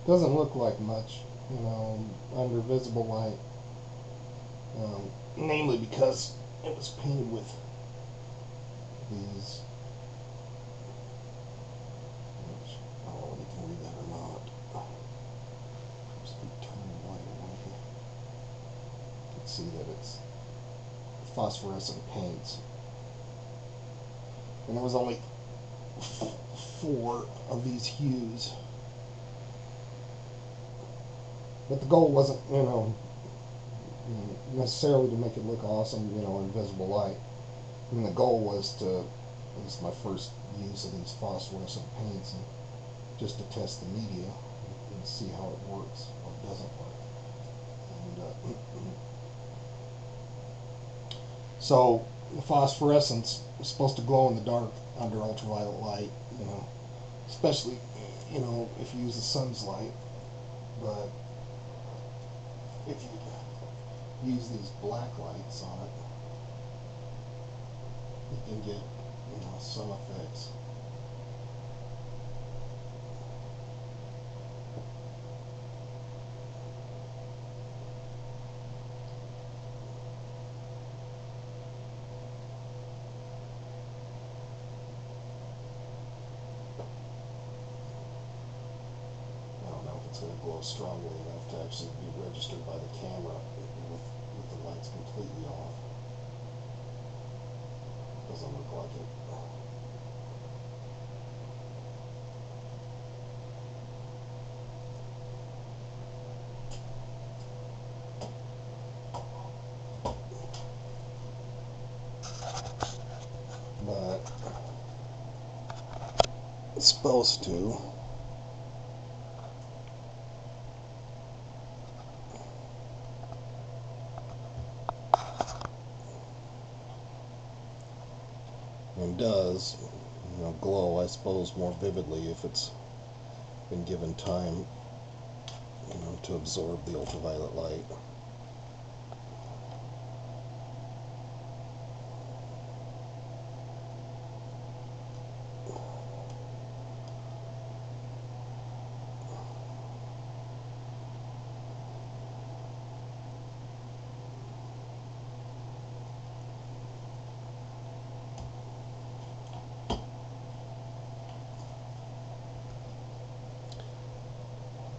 Doesn't look like much, under visible light. Namely because it was painted with these. I don't know if you can read that or not. Just turn the light away. You can see that it's phosphorescent paints. And there was only 4 of these hues. But the goal wasn't, necessarily to make it look awesome, in visible light. I mean, the goal was to, this is my first use of these phosphorescent paints, and just to test the media and see how it works or doesn't work. And so the phosphorescence is supposed to glow in the dark under ultraviolet light, especially, if you use the sun's light. But if you use these black lights on it, you can get, some effects. I don't know if it's going to glow strongly enough to actually be registered by the camera with the lights completely off. Doesn't look like it. But it's supposed to. And does, glow, I suppose, more vividly if it's been given time, to absorb the ultraviolet light.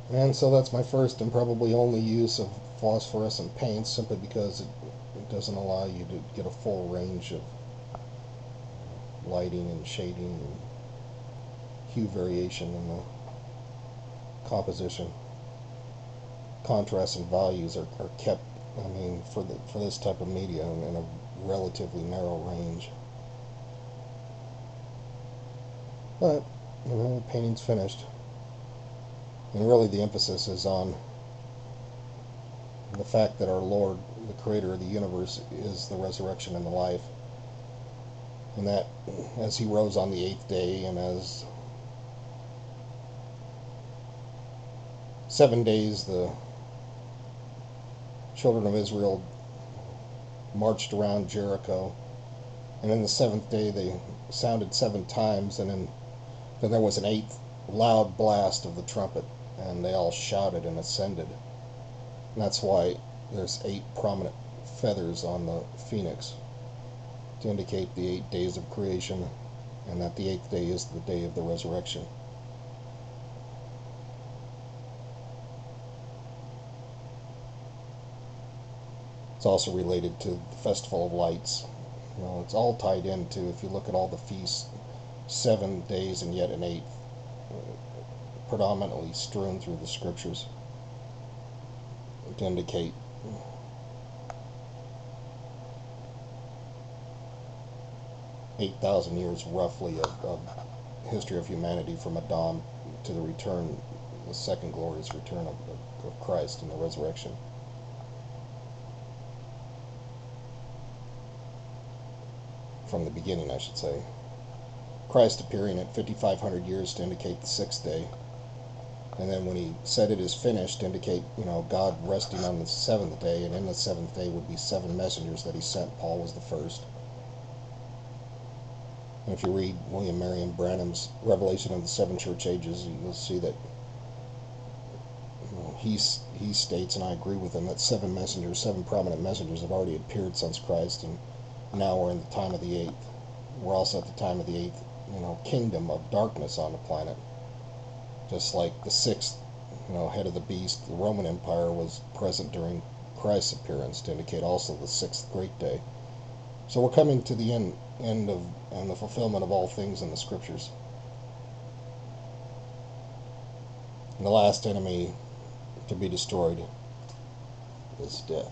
And so that's my first and probably only use of phosphorescent paints, simply because it doesn't allow you to get a full range of lighting and shading and hue variation in the composition. Contrasts and values are kept, for this type of media in a relatively narrow range. But, the painting's finished. And really the emphasis is on the fact that our Lord, the creator of the universe, is the resurrection and the life. And that as he rose on the 8th day, and as 7 days the children of Israel marched around Jericho, and in the 7th day they sounded 7 times, and then there was an 8th loud blast of the trumpet, and they all shouted and ascended. And that's why there's 8 prominent feathers on the phoenix, to indicate the 8 days of creation, and that the 8th day is the day of the resurrection. It's also related to the Festival of Lights. It's all tied into, if you look at all the feasts, 7 days and yet an 8th, predominantly strewn through the scriptures to indicate $8,000 years roughly of history of humanity from Adam to the return, the second glorious return of Christ and the resurrection. From the beginning, I should say. Christ appearing at 5,500 years to indicate the 6th day. And then when he said it is finished, to indicate, God resting on the 7th day, and in the 7th day would be 7 messengers that he sent. Paul was the first. And if you read William Marion Branham's Revelation of the 7 Church Ages, you'll see that He states, and I agree with him, that seven prominent messengers have already appeared since Christ, and now we're in the time of the eighth. We're also at the time of the eighth, kingdom of darkness on the planet. Just like the sixth, head of the beast, the Roman Empire, was present during Christ's appearance to indicate also the sixth great day. So we're coming to the end of and the fulfillment of all things in the scriptures. And the last enemy to be destroyed is death.